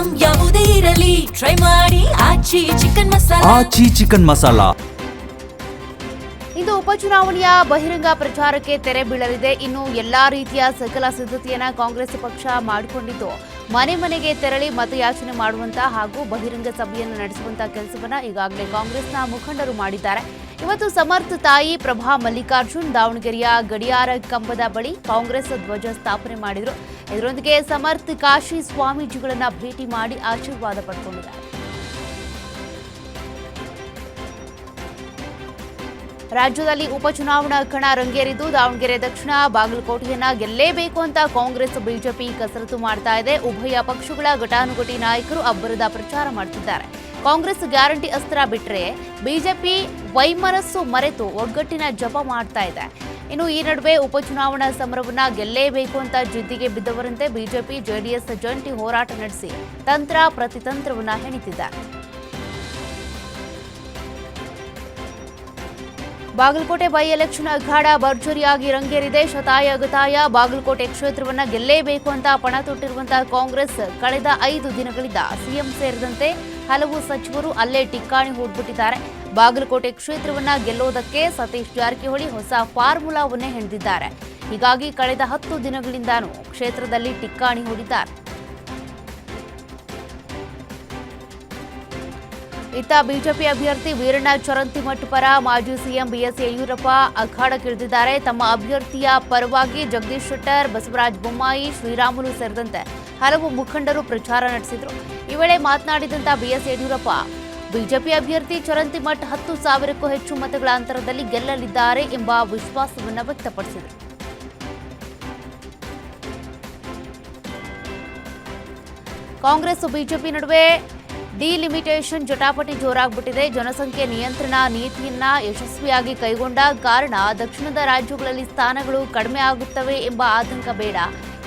Item ಯಾವುದೇ ಇರಲಿ try ಮಾಡಿ ಆಚಿ ಚಿಕನ್ ಮಸಾಲಾ. ಇಂದು ಉಪಚುನಾವಣೆಯ ಬಹಿರಂಗ ಪ್ರಚಾರಕ್ಕೆ ತೆರೆ ಬೀಳಲಿದೆ. ಇನ್ನು ಎಲ್ಲಾ ರೀತಿಯ ಸಕಲ ಸಿದ್ಧತೆಯನ್ನ ಕಾಂಗ್ರೆಸ್ ಪಕ್ಷ ಮಾಡಿಕೊಂಡಿದ್ದು ಮನೆ ಮನೆಗೆ ತೆರಳಿ ಮತಯಾಚನೆ ಮಾಡುವಂತ ಹಾಗೂ ಬಹಿರಂಗ ಸಭೆಯನ್ನು ನಡೆಸುವಂತ ಕೆಲಸವನ್ನ ಈಗಾಗಲೇ ಕಾಂಗ್ರೆಸ್ನ ಮುಖಂಡರು ಮಾಡಿದ್ದಾರೆ. ಇವತ್ತು ಸಮರ್ಥ ತಾಯಿ ಪ್ರಭಾ ಮಲ್ಲಿಕಾರ್ಜುನ್ ದಾವಣಗೆರೆಯ ಗಡಿಯಾರ ಕಂಬದ ಬಳಿ ಕಾಂಗ್ರೆಸ್ ಧ್ವಜ ಸ್ಥಾಪನೆ ಮಾಡಿದರು. ಇದರೊಂದಿಗೆ ಸಮರ್ಥ ಕಾಶಿ ಸ್ವಾಮೀಜಿಗಳನ್ನ ಭೇಟಿ ಮಾಡಿ ಆಶೀರ್ವಾದ ಪಡೆದುಕೊಂಡಿದ್ದಾರೆ. ರಾಜ್ಯದಲ್ಲಿ ಉಪಚುನಾವಣಾ ಕಣ ರಂಗೇರಿದ್ದು ದಾವಣಗೆರೆ ದಕ್ಷಿಣ ಬಾಗಲಕೋಟೆಯನ್ನ ಗೆಲ್ಲೇಬೇಕು ಅಂತ ಕಾಂಗ್ರೆಸ್ ಬಿಜೆಪಿ ಕಸರತ್ತು ಮಾಡ್ತಾ ಇದೆ. ಉಭಯ ಪಕ್ಷಗಳ ಘಟಾನುಘಟಿ ನಾಯಕರು ಅಬ್ಬರದ ಪ್ರಚಾರ ಮಾಡುತ್ತಿದ್ದಾರೆ. ಕಾಂಗ್ರೆಸ್ ಗ್ಯಾರಂಟಿ ಅಸ್ತ್ರ ಬಿಟ್ಟರೆ ಬಿಜೆಪಿ ವೈಮನಸ್ಸು ಮರೆತು ಒಗ್ಗಟ್ಟಿನ ಜಪ ಮಾಡ್ತಾ ಇದೆ. ಇನ್ನು ಈ ನಡುವೆ ಉಪಚುನಾವಣಾ ಸಮರವನ್ನ ಗೆಲ್ಲೇಬೇಕು ಅಂತ ಜಿದ್ದಿಗೆ ಬಿದ್ದವರಂತೆ ಬಿಜೆಪಿ ಜೆಡಿಎಸ್ ಜಂಟಿ ಹೋರಾಟ ನಡೆಸಿ ತಂತ್ರ ಪ್ರತಿತಂತ್ರವನ್ನ ಹೆಣಿತಿದ್ದಾರೆ. ಬಾಗಲಕೋಟೆ ಬೈ ಎಲೆಕ್ಷನ್ ಅಖಾಡ ಭರ್ಜರಿಯಾಗಿ ರಂಗೇರಿದೆ. ಶತಾಯಗತಾಯ ಬಾಗಲಕೋಟೆ ಕ್ಷೇತ್ರವನ್ನ ಗೆಲ್ಲೇಬೇಕು ಅಂತ ಪಣ ತೊಟ್ಟಿರುವಂತಹ ಕಾಂಗ್ರೆಸ್ ಕಳೆದ 5 ದಿನಗಳಿಂದ ಸಿಎಂ ಸೇರಿದಂತೆ ಹಲವು ಸಚಿವರು ಅಲ್ಲೇ ಟಿಕ್ಕಾಣಿ ಹೂಡ್ಬಿಟ್ಟಿದ್ದಾರೆ. ಬಾಗಲಕೋಟೆ ಕ್ಷೇತ್ರವನ್ನ ಗೆಲ್ಲೋದಕ್ಕೆ ಸತೀಶ್ ಜಾರಕಿಹೊಳಿ ಹೊಸ ಫಾರ್ಮುಲಾವನ್ನೇ ಹೆಣೆದಿದ್ದಾರೆ. ಹೀಗಾಗಿ ಕಳೆದ 10 ದಿನಗಳಿಂದಾನೂ ಕ್ಷೇತ್ರದಲ್ಲಿ ಟಿಕ್ಕಾಣಿ ಹೂಡಿದ್ದಾರೆ. ಇತ್ತ ಬಿಜೆಪಿ ಅಭ್ಯರ್ಥಿ ವೀರಣ್ಣ ಚರಂತಿಮಠ್ ಪರ ಮಾಜಿ ಸಿಎಂ ಬಿಎಸ್ ಯಡಿಯೂರಪ್ಪ ಅಖಾಡಕ್ಕಿಳಿದಿದ್ದಾರೆ. ತಮ್ಮ ಅಭ್ಯರ್ಥಿಯ ಪರವಾಗಿ ಜಗದೀಶ್ ಶೆಟ್ಟರ್, ಬಸವರಾಜ ಬೊಮ್ಮಾಯಿ, ಶ್ರೀರಾಮುಲು ಸೇರಿದಂತೆ ಹಲವು ಮುಖಂಡರು ಪ್ರಚಾರ ನಡೆಸಿದರು. ಈ ವೇಳೆ ಮಾತನಾಡಿದಂತ ಬಿಎಸ್ ಯಡಿಯೂರಪ್ಪ ಬಿಜೆಪಿ ಅಭ್ಯರ್ಥಿ ಚರಂತಿಮಠ್ 10,000ಕ್ಕೂ ಹೆಚ್ಚು ಮತಗಳ ಅಂತರದಲ್ಲಿ ಗೆಲ್ಲಲಿದ್ದಾರೆ ಎಂಬ ವಿಶ್ವಾಸವನ್ನು ವ್ಯಕ್ತಪಡಿಸಿದರು. ಕಾಂಗ್ರೆಸ್ ಬಿಜೆಪಿ ನಡುವೆ ಡಿಲಿಮಿಟೇಷನ್ ಜಟಾಪಟಿ ಜೋರಾಗ್ಬಿಟ್ಟಿದೆ. ಜನಸಂಖ್ಯೆ ನಿಯಂತ್ರಣ ನೀತಿಯನ್ನ ಯಶಸ್ವಿಯಾಗಿ ಕೈಗೊಂಡ ಕಾರಣ ದಕ್ಷಿಣದ ರಾಜ್ಯಗಳಲ್ಲಿ ಸ್ಥಾನಗಳು ಕಡಿಮೆ ಆಗುತ್ತವೆ ಎಂಬ ಆತಂಕ ಬೇಡ.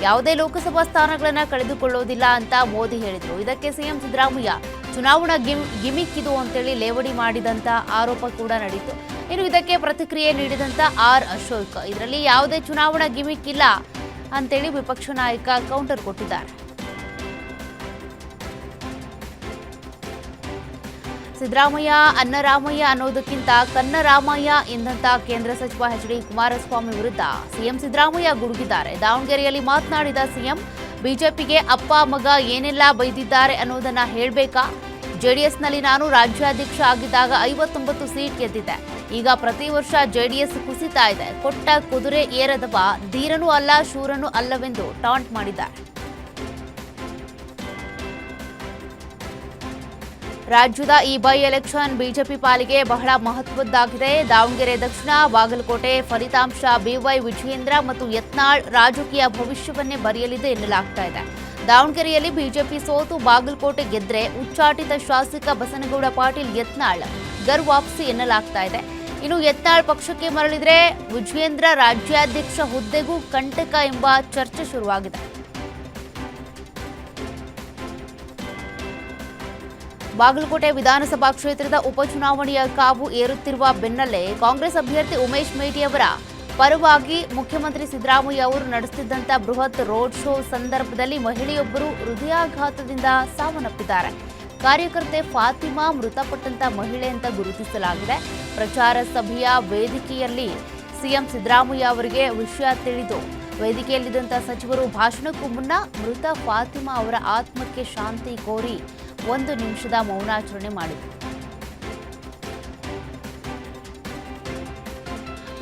ಯಾವುದೇ ಲೋಕಸಭಾ ಸ್ಥಾನಗಳನ್ನು ಕಳೆದುಕೊಳ್ಳೋದಿಲ್ಲ ಅಂತ ಮೋದಿ ಹೇಳಿದರು. ಇದಕ್ಕೆ ಸಿಎಂ ಸಿದ್ದರಾಮಯ್ಯ ಚುನಾವಣಾ ಗಿಮಿಕ್ ಇದು ಅಂತೇಳಿ ಲೇವಡಿ ಮಾಡಿದಂತ ಆರೋಪ ಕೂಡ ನಡೆಯಿತು. ಇನ್ನು ಇದಕ್ಕೆ ಪ್ರತಿಕ್ರಿಯೆ ನೀಡಿದಂತ ಆರ್ ಅಶೋಕ್ ಇದರಲ್ಲಿ ಯಾವುದೇ ಚುನಾವಣಾ ಗಿಮಿಕ್ ಇಲ್ಲ ಅಂತೇಳಿ ವಿಪಕ್ಷ ನಾಯಕ ಕೌಂಟರ್ ಕೊಟ್ಟಿದ್ದಾರೆ. ಸಿದ್ದರಾಮಯ್ಯ ಅನ್ನರಾಮಯ್ಯ ಅನ್ನೋದಕ್ಕಿಂತ ಕನ್ನರಾಮಯ್ಯ ಎಂದಂತ ಕೇಂದ್ರ ಸಚಿವ ಎಚ್.ಡಿ. ಕುಮಾರಸ್ವಾಮಿ ವಿರುದ್ಧ ಸಿಎಂ ಸಿದ್ದರಾಮಯ್ಯ ಗುಡುಗಿದ್ದಾರೆ. ದಾವಣಗೆರೆಯಲ್ಲಿ ಮಾತನಾಡಿದ ಸಿಎಂ ಬಿಜೆಪಿಗೆ ಅಪ್ಪ ಮಗ ಏನೆಲ್ಲ ಬೈದಿದ್ದಾರೆ ಅನ್ನೋದನ್ನ ಹೇಳಬೇಕಾ? ಜೆಡಿಎಸ್ನಲ್ಲಿ ನಾನು ರಾಜ್ಯಾಧ್ಯಕ್ಷ ಆಗಿದ್ದಾಗ 59 ಸೀಟ್ ಗೆದ್ದಿದ್ದೆ. ಈಗ ಪ್ರತಿ ವರ್ಷ ಜೆಡಿಎಸ್ ಕುಸಿತಾ ಇದೆ. ಕೊಟ್ಟ ಕುದುರೆ ಏರದವ ಧೀರನೂ ಅಲ್ಲ ಶೂರನೂ ಅಲ್ಲವೆಂದು ಟಾಂಟ್ ಮಾಡಿದ್ದಾರೆ. ರಾಜ್ಯದ ಈ ಬೈ ಎಲೆಕ್ಷನ್ ಬಿಜೆಪಿ ಪಾಲಿಗೆ ಬಹಳ ಮಹತ್ವದ್ದಾಗಿದೆ. ದಾವಣಗೆರೆ ದಕ್ಷಿಣ ಬಾಗಲಕೋಟೆ ಫಲಿತಾಂಶ ಬಿವೈ ವಿಜಯೇಂದ್ರ ಮತ್ತು ಯತ್ನಾಳ್ ರಾಜಕೀಯ ಭವಿಷ್ಯವನ್ನೇ ಬರೆಯಲಿದೆ ಎನ್ನಲಾಗ್ತಾ ಇದೆ. ದಾವಣಗೆರೆಯಲ್ಲಿ ಬಿಜೆಪಿ ಸೋತು ಬಾಗಲಕೋಟೆ ಗೆದ್ರೆ ಉಚ್ಚಾಟಿತ ಶಾಸಕ ಬಸನಗೌಡ ಪಾಟೀಲ್ ಯತ್ನಾಳ್ ಗರ್ ವಾಪಸಿ ಎನ್ನಲಾಗ್ತಾ ಇದೆ. ಇನ್ನು ಯತ್ನಾಳ್ ಪಕ್ಷಕ್ಕೆ ಮರಳಿದ್ರೆ ವಿಜಯೇಂದ್ರ ರಾಜ್ಯಾಧ್ಯಕ್ಷ ಹುದ್ದೆಗೂ ಕಂಟಕ ಎಂಬ ಚರ್ಚೆ ಶುರುವಾಗಿದೆ. ಬಾಗಲಕೋಟೆ ವಿಧಾನಸಭಾ ಕ್ಷೇತ್ರದ ಉಪಚುನಾವಣೆಯ ಕಾವು ಏರುತ್ತಿರುವ ಬೆನ್ನಲ್ಲೇ ಕಾಂಗ್ರೆಸ್ ಅಭ್ಯರ್ಥಿ ಉಮೇಶ್ ಮೇಟಿ ಅವರ ಪರವಾಗಿ ಮುಖ್ಯಮಂತ್ರಿ ಸಿದ್ದರಾಮಯ್ಯ ಅವರು ನಡೆಸುತ್ತಿದ್ದಂಥ ಬೃಹತ್ ರೋಡ್ ಶೋ ಸಂದರ್ಭದಲ್ಲಿ ಮಹಿಳೆಯೊಬ್ಬರು ಹೃದಯಾಘಾತದಿಂದ ಸಾವನ್ನಪ್ಪಿದ್ದಾರೆ. ಕಾರ್ಯಕರ್ತೆ ಫಾತಿಮಾ ಮೃತಪಟ್ಟಂತ ಮಹಿಳೆ ಅಂತ ಗುರುತಿಸಲಾಗಿದೆ. ಪ್ರಚಾರ ಸಭೆಯ ವೇದಿಕೆಯಲ್ಲಿ ಸಿಎಂ ಸಿದ್ದರಾಮಯ್ಯ ಅವರಿಗೆ ವಿಷಯ ತಿಳಿದು ವೇದಿಕೆಯಲ್ಲಿದ್ದಂಥ ಸಚಿವರು ಭಾಷಣಕ್ಕೂ ಮುನ್ನ ಮೃತ ಫಾತಿಮಾ ಅವರ ಆತ್ಮಕ್ಕೆ ಶಾಂತಿ ಕೋರಿ 1 ನಿಮಿಷದ ಮೌನಾಚರಣೆ ಮಾಡಿದರು.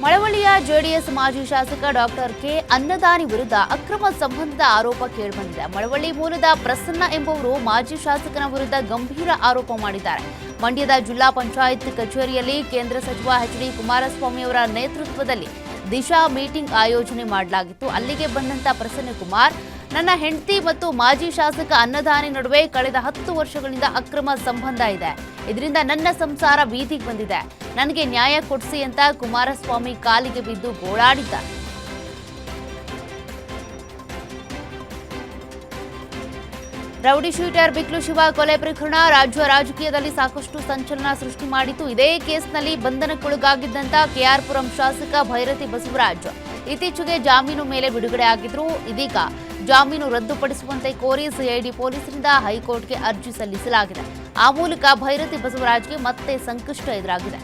ಮಳವಳ್ಳಿಯ ಜೆಡಿಎಸ್ ಮಾಜಿ ಶಾಸಕ ಡಾಕ್ಟರ್ ಕೆ ಅನ್ನದಾನಿ ವಿರುದ್ಧ ಅಕ್ರಮ ಸಂಬಂಧದ ಆರೋಪ ಕೇಳಿಬಂದಿದೆ. ಮಳವಳ್ಳಿ ಮೂಲದ ಪ್ರಸನ್ನ ಎಂಬುವರು ಮಾಜಿ ಶಾಸಕನ ವಿರುದ್ಧ ಗಂಭೀರ ಆರೋಪ ಮಾಡಿದ್ದಾರೆ. ಮಂಡ್ಯದ ಜಿಲ್ಲಾ ಪಂಚಾಯತ್ ಕಚೇರಿಯಲ್ಲಿ ಕೇಂದ್ರ ಸಚಿವ ಎಚ್.ಡಿ. ಕುಮಾರಸ್ವಾಮಿ ಅವರ ನೇತೃತ್ವದಲ್ಲಿ ದಿಶಾ ಮೀಟಿಂಗ್ ಆಯೋಜನೆ ಮಾಡಲಾಗಿತ್ತು. ಅಲ್ಲಿಗೆ ಬಂದಂತ ಪ್ರಸನ್ನ ಕುಮಾರ್, ನನ್ನ ಹೆಂಡತಿ ಮತ್ತು ಮಾಜಿ ಶಾಸಕ ಅನ್ನದಾನಿ ನಡುವೆ ಕಳೆದ 10 ವರ್ಷಗಳಿಂದ ಅಕ್ರಮ ಸಂಬಂಧ ಇದೆ. ಇದರಿಂದ ನನ್ನ ಸಂಸಾರ ಬೀದಿಗೆ ಬಂದಿದೆ. ನನಗೆ ನ್ಯಾಯ ಕೊಡಿಸಿ ಅಂತ ಕುಮಾರಸ್ವಾಮಿ ಕಾಲಿಗೆ ಬಿದ್ದು ಗೋಳಾಡಿದ್ದಾರೆ. ರೌಡಿ ಶೂಟರ್ ಬಿಕ್ಲು ಶಿವ ಕೊಲೆ ಪ್ರಕರಣ ರಾಜ್ಯ ರಾಜಕೀಯದಲ್ಲಿ ಸಾಕಷ್ಟು ಸಂಚಲನ ಸೃಷ್ಟಿ ಮಾಡಿತು. ಇದೇ ಕೇಸ್ನಲ್ಲಿ ಬಂಧನಕ್ಕೊಳಗಾಗಿದ್ದಂತ ಕೆಆರ್ಪುರಂ ಶಾಸಕ ಭೈರತಿ ಬಸವರಾಜ್ ಇತ್ತೀಚೆಗೆ ಜಾಮೀನು ಮೇಲೆ ಬಿಡುಗಡೆ ಆಗಿದ್ರು. ಇದೀಗ ಜಾಮೀನು ರದ್ದುಪಡಿಸುವಂತೆ ಕೋರಿ ಸಿಐಡಿ ಪೊಲೀಸರಿಂದ ಹೈಕೋರ್ಟ್ಗೆ ಅರ್ಜಿ ಸಲ್ಲಿಸಲಾಗಿದೆ. ಆ ಮೂಲಕ ಭೈರತಿ ಬಸವರಾಜ್ಗೆ ಮತ್ತೆ ಸಂಕಷ್ಟ ಎದುರಾಗಿದೆ.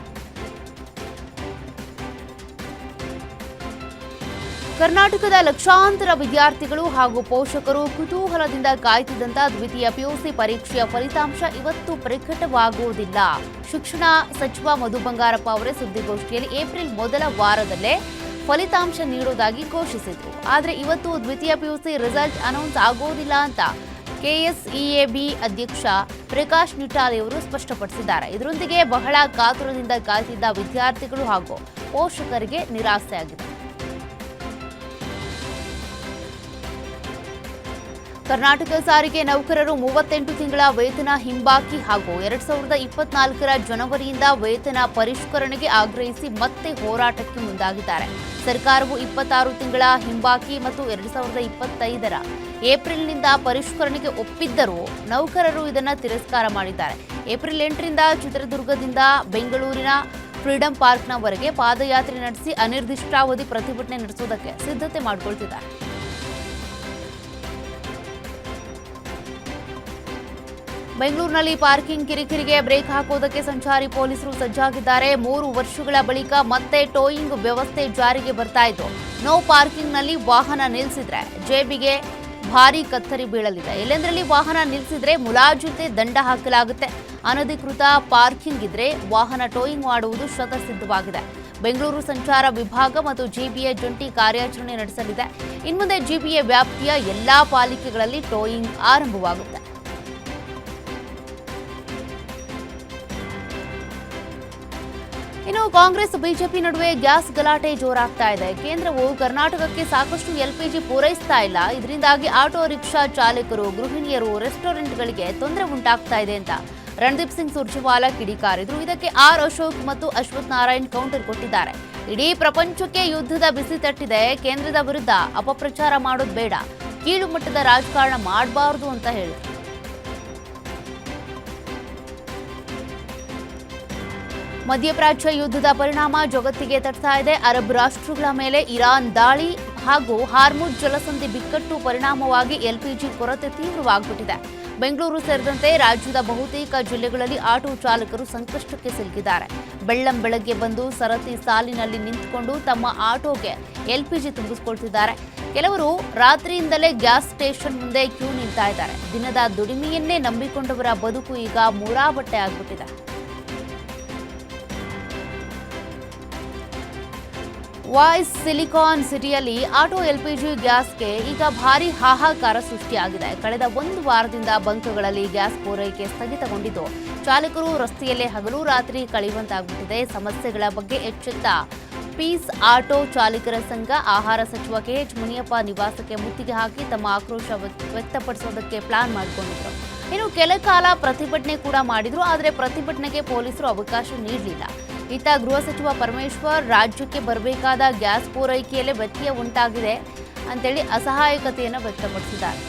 ಕರ್ನಾಟಕದ ಲಕ್ಷಾಂತರ ವಿದ್ಯಾರ್ಥಿಗಳು ಹಾಗೂ ಪೋಷಕರು ಕುತೂಹಲದಿಂದ ಕಾಯ್ತಿದ್ದಂತ ದ್ವಿತೀಯ ಪಿಯುಸಿ ಪರೀಕ್ಷೆಯ ಫಲಿತಾಂಶ ಇವತ್ತು ಪ್ರಕಟವಾಗುವುದಿಲ್ಲ. ಶಿಕ್ಷಣ ಸಚಿವ ಮಧು ಬಂಗಾರಪ್ಪ ಅವರೇ ಸುದ್ದಿಗೋಷ್ಠಿಯಲ್ಲಿ ಏಪ್ರಿಲ್ ಮೊದಲ ವಾರದಲ್ಲೇ ಫಲಿತಾಂಶ ನೀಡುವುದಾಗಿ ಘೋಷಿಸಿದ್ರು. ಆದರೆ ಇವತ್ತು ದ್ವಿತೀಯ ಪಿಯುಸಿ ರಿಸಲ್ಟ್ ಅನೌನ್ಸ್ ಆಗೋದಿಲ್ಲ ಅಂತ ಕೆಎಸ್ಇಎಬಿ ಅಧ್ಯಕ್ಷ ಪ್ರಕಾಶ್ ನಿಟಾಲಿ ಅವರು ಸ್ಪಷ್ಟಪಡಿಸಿದ್ದಾರೆ. ಇದರೊಂದಿಗೆ ಬಹಳ ಕಾತುರದಿಂದ ಕಾಯ್ತಿದ್ದ ವಿದ್ಯಾರ್ಥಿಗಳು ಹಾಗೂ ಪೋಷಕರಿಗೆ ನಿರಾಸೆಯಾಗಿದೆ. ಕರ್ನಾಟಕ ಸಾರಿಗೆ ನೌಕರರು 38 ತಿಂಗಳ ವೇತನ ಹಿಂಬಾಕಿ ಹಾಗೂ 2024ರ ಜನವರಿಯಿಂದ ವೇತನ ಪರಿಷ್ಕರಣೆಗೆ ಆಗ್ರಹಿಸಿ ಮತ್ತೆ ಹೋರಾಟಕ್ಕೆ ಮುಂದಾಗಿದ್ದಾರೆ. ಸರ್ಕಾರವು 26 ತಿಂಗಳ ಹಿಂಬಾಕಿ ಮತ್ತು 2025ರ ಏಪ್ರಿಲ್ನಿಂದ ಪರಿಷ್ಕರಣೆಗೆ ಒಪ್ಪಿದ್ದರೂ ನೌಕರರು ಇದನ್ನು ತಿರಸ್ಕಾರ ಮಾಡಿದ್ದಾರೆ. ಏಪ್ರಿಲ್ 8ರಿಂದ ಚಿತ್ರದುರ್ಗದಿಂದ ಬೆಂಗಳೂರಿನ ಫ್ರೀಡಂ ಪಾರ್ಕ್ನವರೆಗೆ ಪಾದಯಾತ್ರೆ ನಡೆಸಿ ಅನಿರ್ದಿಷ್ಟಾವಧಿ ಪ್ರತಿಭಟನೆ ನಡೆಸುವುದಕ್ಕೆ ಸಿದ್ಧತೆ ಮಾಡಿಕೊಳ್ತಿದ್ದಾರೆ. ಬೆಂಗಳೂರಿನಲ್ಲಿ ಪಾರ್ಕಿಂಗ್ ಕಿರಿಕಿರಿಗೆ ಬ್ರೇಕ್ ಹಾಕುವುದಕ್ಕೆ ಸಂಚಾರಿ ಪೊಲೀಸರು ಸಜ್ಜಾಗಿದ್ದಾರೆ. 3 ವರ್ಷಗಳ ಬಳಿಕ ಮತ್ತೆ ಟೋಯಿಂಗ್ ವ್ಯವಸ್ಥೆ ಜಾರಿಗೆ ಬರ್ತಾ ಇದ್ದು, ನೋ ಪಾರ್ಕಿಂಗ್ನಲ್ಲಿ ವಾಹನ ನಿಲ್ಲಿಸಿದ್ರೆ ಜೇಬಿಗೆ ಭಾರೀ ಕತ್ತರಿ ಬೀಳಲಿದೆ. ಎಲ್ಲೆಂದರಲ್ಲಿ ವಾಹನ ನಿಲ್ಲಿಸಿದ್ರೆ ಮುಲಾಜಿಲ್ಲದೆ ದಂಡ ಹಾಕಲಾಗುತ್ತೆ. ಅನಧಿಕೃತ ಪಾರ್ಕಿಂಗ್ ಇದ್ರೆ ವಾಹನ ಟೋಯಿಂಗ್ ಮಾಡುವುದು ಶತಸಿದ್ಧವಾಗಿದೆ. ಬೆಂಗಳೂರು ಸಂಚಾರ ವಿಭಾಗ ಮತ್ತು ಜಿಬಿಎ ಜಂಟಿ ಕಾರ್ಯಾಚರಣೆ ನಡೆಸಲಿದೆ. ಇನ್ಮುಂದೆ ಜಿಬಿಎ ವ್ಯಾಪ್ತಿಯ ಎಲ್ಲಾ ಪಾಲಿಕೆಗಳಲ್ಲಿ ಟೋಯಿಂಗ್ ಆರಂಭವಾಗುತ್ತೆ. ಇನ್ನು ಕಾಂಗ್ರೆಸ್ ಬಿಜೆಪಿ ನಡುವೆ ಗ್ಯಾಸ್ ಗಲಾಟೆ ಜೋರಾಗ್ತಾ ಇದೆ. ಕೇಂದ್ರವು ಕರ್ನಾಟಕಕ್ಕೆ ಸಾಕಷ್ಟು ಎಲ್ಪಿಜಿ ಪೂರೈಸ್ತಾ ಇಲ್ಲ. ಇದರಿಂದಾಗಿ ಆಟೋ ರಿಕ್ಷಾ ಚಾಲಕರು, ಗೃಹಿಣಿಯರು, ರೆಸ್ಟೋರೆಂಟ್ಗಳಿಗೆ ತೊಂದರೆ ಉಂಟಾಗ್ತಾ ಇದೆ ಅಂತ ರಣದೀಪ್ ಸಿಂಗ್ ಸುರ್ಜೇವಾಲಾ ಕಿಡಿಕಾರಿದ್ರು. ಇದಕ್ಕೆ ಆರ್ ಅಶೋಕ್ ಮತ್ತು ಅಶ್ವಥ್ ನಾರಾಯಣ್ ಕೌಂಟರ್ ಕೊಟ್ಟಿದ್ದಾರೆ. ಇಡೀ ಪ್ರಪಂಚಕ್ಕೆ ಯುದ್ಧದ ಬಿಸಿ ತಟ್ಟಿದೆ. ಕೇಂದ್ರದ ವಿರುದ್ಧ ಅಪಪ್ರಚಾರ ಮಾಡೋದು ಬೇಡ, ಕೀಳು ಮಟ್ಟದ ರಾಜಕಾರಣ ಮಾಡಬಾರದು ಅಂತ ಹೇಳಿದ್ರು. ಮಧ್ಯಪ್ರಾಚ್ಯ ಯುದ್ಧದ ಪರಿಣಾಮ ಜಗತ್ತಿಗೆ ತಟ್ತಾ ಇದೆ. ಅರಬ್ ರಾಷ್ಟ್ರಗಳ ಮೇಲೆ ಇರಾನ್ ದಾಳಿ ಹಾಗೂ ಹಾರ್ಮುಜ್ ಜಲಸಂಧಿ ಬಿಕ್ಕಟ್ಟು ಪರಿಣಾಮವಾಗಿ ಎಲ್ಪಿಜಿ ಕೊರತೆ ತೀವ್ರವಾಗ್ಬಿಟ್ಟಿದೆ. ಬೆಂಗಳೂರು ಸೇರಿದಂತೆ ರಾಜ್ಯದ ಬಹುತೇಕ ಜಿಲ್ಲೆಗಳಲ್ಲಿ ಆಟೋ ಚಾಲಕರು ಸಂಕಷ್ಟಕ್ಕೆ ಸಿಲುಕಿದ್ದಾರೆ. ಬೆಳ್ಳಂಬೆಳಗ್ಗೆ ಬಂದು ಸರತಿ ಸಾಲಿನಲ್ಲಿ ನಿಂತುಕೊಂಡು ತಮ್ಮ ಆಟೋಗೆ ಎಲ್ಪಿಜಿ ತುಂಬಿಸಿಕೊಳ್ತಿದ್ದಾರೆ. ಕೆಲವರು ರಾತ್ರಿಯಿಂದಲೇ ಗ್ಯಾಸ್ ಸ್ಟೇಷನ್ ಮುಂದೆ ಕ್ಯೂ ನಿಲ್ತಾ ಇದ್ದಾರೆ. ದಿನದ ದುಡಿಮೆಯನ್ನೇ ನಂಬಿಕೊಂಡವರ ಬದುಕು ಈಗ ಮೂರಾಬಟ್ಟೆ ಆಗ್ಬಿಟ್ಟಿದೆ. ವಾಯ್ಸ್ ಸಿಲಿಕಾನ್ ಸಿಟಿಯಲ್ಲಿ ಆಟೋ ಎಲ್ಪಿಜಿ ಗ್ಯಾಸ್ಗೆ ಈಗ ಭಾರೀ ಹಾಹಾಕಾರ ಸೃಷ್ಟಿಯಾಗಿದೆ. ಕಳೆದ 1 ವಾರದಿಂದ ಬಂಕ್ಗಳಲ್ಲಿ ಗ್ಯಾಸ್ ಪೂರೈಕೆ ಸ್ಥಗಿತಗೊಂಡಿದ್ದು, ಚಾಲಕರು ರಸ್ತೆಯಲ್ಲೇ ಹಗಲು ರಾತ್ರಿ ಕಳೆಯುವಂತಾಗುತ್ತಿದೆ. ಸಮಸ್ಯೆಗಳ ಬಗ್ಗೆ ಎಚ್ಚೆತ್ತ ಪೀಸ್ ಆಟೋ ಚಾಲಕರ ಸಂಘ ಆಹಾರ ಸಚಿವ ಕೆಎಚ್ ಮುನಿಯಪ್ಪ ನಿವಾಸಕ್ಕೆ ಮುತ್ತಿಗೆ ಹಾಕಿ ತಮ್ಮ ಆಕ್ರೋಶ ವ್ಯಕ್ತಪಡಿಸೋದಕ್ಕೆ ಪ್ಲಾನ್ ಮಾಡಿಕೊಂಡಿದ್ರು. ಇನ್ನು ಕೆಲ ಕಾಲ ಪ್ರತಿಭಟನೆ ಕೂಡ ಮಾಡಿದ್ರು. ಆದರೆ ಪ್ರತಿಭಟನೆಗೆ ಪೊಲೀಸರು ಅವಕಾಶ ನೀಡಲಿಲ್ಲ. ಇತ್ತ ಗೃಹ ಸಚಿವ ಪರಮೇಶ್ವರ್ ರಾಜ್ಯಕ್ಕೆ ಬರಬೇಕಾದ ಗ್ಯಾಸ್ ಪೂರೈಕೆಯಲ್ಲೇ ವ್ಯತ್ಯಯ ಉಂಟಾಗಿದೆ ಅಂತೇಳಿ ಅಸಹಾಯಕತೆಯನ್ನು ವ್ಯಕ್ತಪಡಿಸಿದ್ದಾರೆ.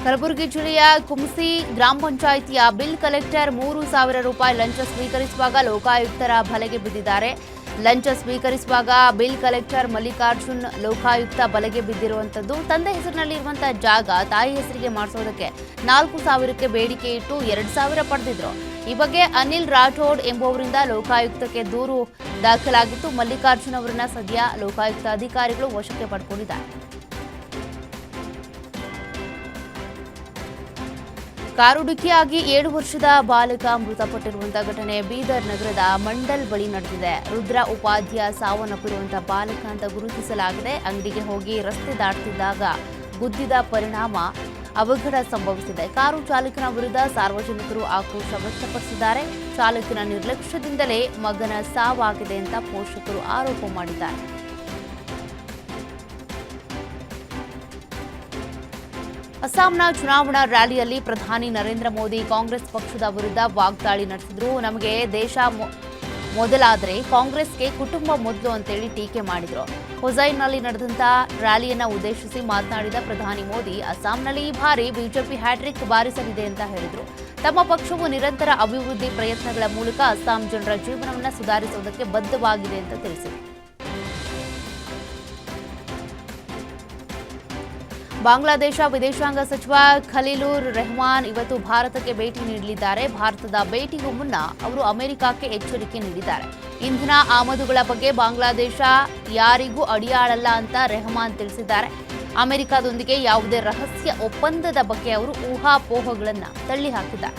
ಕಲಬುರಗಿ ಜಿಲ್ಲೆಯ ಕುಮಸಿ ಗ್ರಾಮ ಪಂಚಾಯಿತಿಯ ಬಿಲ್ ಕಲೆಕ್ಟರ್ 3,000 ರೂಪಾಯಿ ಲಂಚ ಸ್ವೀಕರಿಸುವಾಗ ಲೋಕಾಯುಕ್ತರ ಬಲೆಗೆ ಬಿದ್ದಿದ್ದಾರೆ. ಲಂಚ ಸ್ವೀಕರಿಸುವಾಗ ಬಿಲ್ ಕಲೆಕ್ಟರ್ ಮಲ್ಲಿಕಾರ್ಜುನ್ ಲೋಕಾಯುಕ್ತ ಬಲೆಗೆ ಬಿದ್ದಿರುವಂತದ್ದು. ತಂದೆ ಹೆಸರಿನಲ್ಲಿರುವಂತಹ ಜಾಗ ತಾಯಿ ಹೆಸರಿಗೆ ಮಾಡಿಸೋದಕ್ಕೆ 4,000ಕ್ಕೆ ಬೇಡಿಕೆ ಇಟ್ಟು 2,000 ಪಡೆದಿದ್ರು. ಈ ಬಗ್ಗೆ ಅನಿಲ್ ರಾಠೋಡ್ ಎಂಬುವರಿಂದ ಲೋಕಾಯುಕ್ತಕ್ಕೆ ದೂರು ದಾಖಲಾಗಿತ್ತು. ಮಲ್ಲಿಕಾರ್ಜುನ್ ಅವರನ್ನ ಸದ್ಯ ಲೋಕಾಯುಕ್ತ ಅಧಿಕಾರಿಗಳು ವಶಕ್ಕೆ ಪಡ್ಕೊಂಡಿದ್ದಾರೆ. ಕಾರು ಡಿಕ್ಕಿಯಾಗಿ 7 ವರ್ಷದ ಬಾಲಕ ಮೃತಪಟ್ಟಿರುವಂತಹ ಘಟನೆ ಬೀದರ್ ನಗರದ ಮಂಡಲ್ ಬಳಿ ನಡೆದಿದೆ. ರುದ್ರ ಉಪಾಧ್ಯಾಯ ಸಾವನ್ನಪ್ಪಿರುವಂತಹ ಬಾಲಕ ಅಂತ ಗುರುತಿಸಲಾಗಿದೆ. ಅಂಗಡಿಗೆ ಹೋಗಿ ರಸ್ತೆ ದಾಟುತ್ತಿದ್ದಾಗ ಗುದ್ದಿದ ಪರಿಣಾಮ ಅವಘಡ ಸಂಭವಿಸಿದೆ. ಕಾರು ಚಾಲಕನ ವಿರುದ್ಧ ಸಾರ್ವಜನಿಕರು ಆಕ್ರೋಶ ವ್ಯಕ್ತಪಡಿಸಿದ್ದಾರೆ. ಚಾಲಕನ ನಿರ್ಲಕ್ಷ್ಯದಿಂದಲೇ ಮಗನ ಸಾವಾಗಿದೆ ಅಂತ ಪೋಷಕರು ಆರೋಪ ಮಾಡಿದ್ದಾರೆ. ಅಸ್ಸಾಂನ ಚುನಾವಣಾ ರ್ಯಾಲಿಯಲ್ಲಿ ಪ್ರಧಾನಿ ನರೇಂದ್ರ ಮೋದಿ ಕಾಂಗ್ರೆಸ್ ಪಕ್ಷದ ವಿರುದ್ಧ ವಾಗ್ದಾಳಿ ನಡೆಸಿದ್ರು. ನಮಗೆ ದೇಶ ಮೊದಲಾದರೆ ಕಾಂಗ್ರೆಸ್ಗೆ ಕುಟುಂಬ ಮೊದಲು ಅಂತೇಳಿ ಟೀಕೆ ಮಾಡಿದ್ರು. ಹೊಸೈನ್ನಲ್ಲಿ ನಡೆದಂತ ರ್ಯಾಲಿಯನ್ನ ಉದ್ದೇಶಿಸಿ ಮಾತನಾಡಿದ ಪ್ರಧಾನಿ ಮೋದಿ, ಅಸ್ಸಾಂನಲ್ಲಿ ಈ ಬಾರಿ ಬಿಜೆಪಿ ಹ್ಯಾಟ್ರಿಕ್ ಬಾರಿಸಲಿದೆ ಅಂತ ಹೇಳಿದರು. ತಮ್ಮ ಪಕ್ಷವು ನಿರಂತರ ಅಭಿವೃದ್ಧಿ ಪ್ರಯತ್ನಗಳ ಮೂಲಕ ಅಸ್ಸಾಂ ಜನರ ಜೀವನವನ್ನು ಸುಧಾರಿಸುವುದಕ್ಕೆ ಬದ್ಧವಾಗಿದೆ ಅಂತ ತಿಳಿಸಿದರು. ಬಾಂಗ್ಲಾದೇಶ ವಿದೇಶಾಂಗ ಸಚಿವ ಖಲೀಲುರ್ ರೆಹಮಾನ್ ಇವತ್ತು ಭಾರತಕ್ಕೆ ಭೇಟಿ ನೀಡಲಿದ್ದಾರೆ. ಭಾರತದ ಭೇಟಿಗೂ ಮುನ್ನ ಅವರು ಅಮೆರಿಕಕ್ಕೆ ಎಚ್ಚರಿಕೆ ನೀಡಿದ್ದಾರೆ. ಇಂಧನ ಆಮದುಗಳ ಬಗ್ಗೆ ಬಾಂಗ್ಲಾದೇಶ ಯಾರಿಗೂ ಅಡಿಯಾಳಲ್ಲ ಅಂತ ರೆಹಮಾನ್ ತಿಳಿಸಿದ್ದಾರೆ. ಅಮೆರಿಕದೊಂದಿಗೆ ಯಾವುದೇ ರಹಸ್ಯ ಒಪ್ಪಂದದ ಬಗ್ಗೆ ಅವರು ಊಹಾಪೋಹಗಳನ್ನು ತಳ್ಳಿಹಾಕಿದ್ದಾರೆ.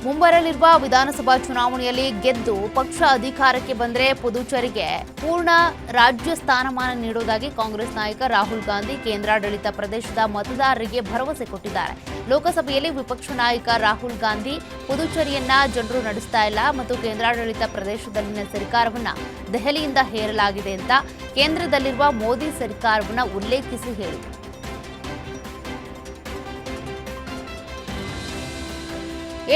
ಮುಂಬರಲಿರುವ ವಿಧಾನಸಭಾ ಚುನಾವಣೆಯಲ್ಲಿ ಗೆದ್ದು ಪಕ್ಷ ಅಧಿಕಾರಕ್ಕೆ ಬಂದರೆ ಪುದುಚೇರಿಗೆ ಪೂರ್ಣ ರಾಜ್ಯ ಸ್ಥಾನಮಾನ ನೀಡುವುದಾಗಿ ಕಾಂಗ್ರೆಸ್ ನಾಯಕ ರಾಹುಲ್ ಗಾಂಧಿ ಕೇಂದ್ರಾಡಳಿತ ಪ್ರದೇಶದ ಮತದಾರರಿಗೆ ಭರವಸೆ ಕೊಟ್ಟಿದ್ದಾರೆ. ಲೋಕಸಭೆಯಲ್ಲಿ ವಿಪಕ್ಷ ನಾಯಕ ರಾಹುಲ್ ಗಾಂಧಿ ಪುದುಚೇರಿಯನ್ನ ಜನರು ನಡೆಸ್ತಾ ಇಲ್ಲ ಮತ್ತು ಕೇಂದ್ರಾಡಳಿತ ಪ್ರದೇಶದಲ್ಲಿನ ಸರ್ಕಾರವನ್ನ ದೆಹಲಿಯಿಂದ ಹೇರಲಾಗಿದೆ ಅಂತ ಕೇಂದ್ರದಲ್ಲಿರುವ ಮೋದಿ ಸರ್ಕಾರವನ್ನ ಉಲ್ಲೇಖಿಸಿ ಹೇಳಿದರು.